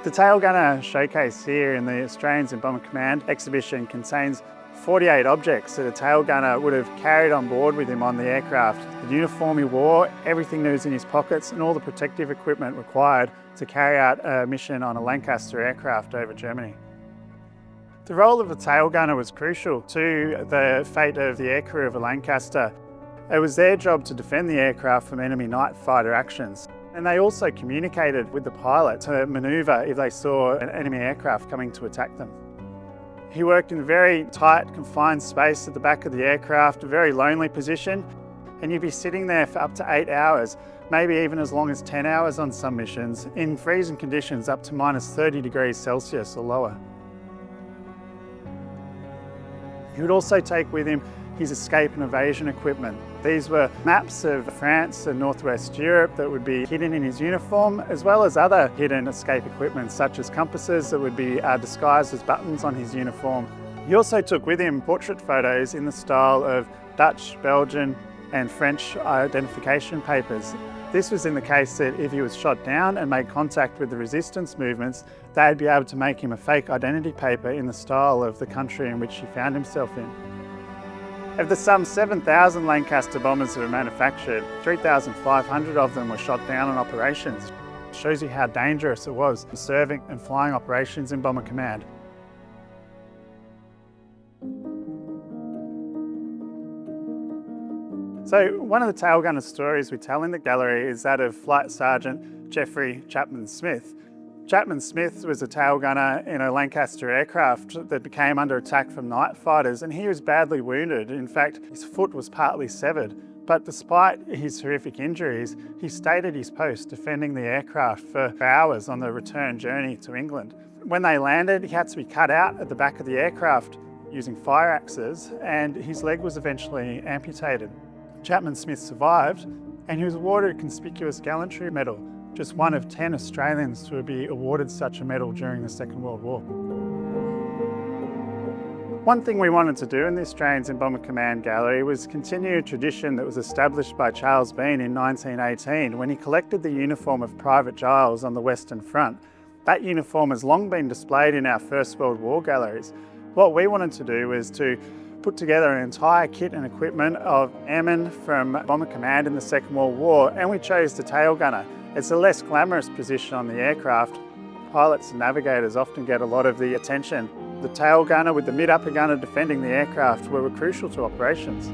The tail gunner showcase here in the Australians in Bomber Command exhibition contains 48 objects that a tail gunner would have carried on board with him on the aircraft. The uniform he wore, everything that was in his pockets and all the protective equipment required to carry out a mission on a Lancaster aircraft over Germany. The role of the tail gunner was crucial to the fate of the aircrew of a Lancaster. It was their job to defend the aircraft from enemy night fighter actions. And they also communicated with the pilot to manoeuvre if they saw an enemy aircraft coming to attack them. He worked in a very tight, confined space at the back of the aircraft, a very lonely position, and you'd be sitting there for up to 8 hours, maybe even as long as 10 hours on some missions, in freezing conditions up to minus 30 degrees Celsius or lower. He would also take with him his escape and evasion equipment. These were maps of France and Northwest Europe that would be hidden in his uniform, as well as other hidden escape equipment such as compasses that would be disguised as buttons on his uniform. He also took with him portrait photos in the style of Dutch, Belgian and French identification papers. This was in the case that if he was shot down and made contact with the resistance movements, they'd be able to make him a fake identity paper in the style of the country in which he found himself in. Of the some 7,000 Lancaster bombers that were manufactured, 3,500 of them were shot down in operations. It shows you how dangerous it was serving and flying operations in Bomber Command. So one of the tail gunner stories we tell in the gallery is that of Flight Sergeant Geoffrey Chapman Smith. Chapman Smith was a tail gunner in a Lancaster aircraft that became under attack from night fighters, and he was badly wounded. In fact, his foot was partly severed. But despite his horrific injuries, he stayed at his post defending the aircraft for hours on the return journey to England. When they landed, he had to be cut out at the back of the aircraft using fire axes, and his leg was eventually amputated. Chapman Smith survived, and he was awarded a Conspicuous Gallantry Medal, just one of 10 Australians to be awarded such a medal during the Second World War. One thing we wanted to do in the Australians in Bomber Command Gallery was continue a tradition that was established by Charles Bean in 1918 when he collected the uniform of Private Giles on the Western Front. That uniform has long been displayed in our First World War galleries. What we wanted to do was to put together an entire kit and equipment of airmen from Bomber Command in the Second World War, and we chose the tail gunner. It's a less glamorous position on the aircraft. Pilots and navigators often get a lot of the attention. The tail gunner with the mid-upper gunner defending the aircraft were crucial to operations.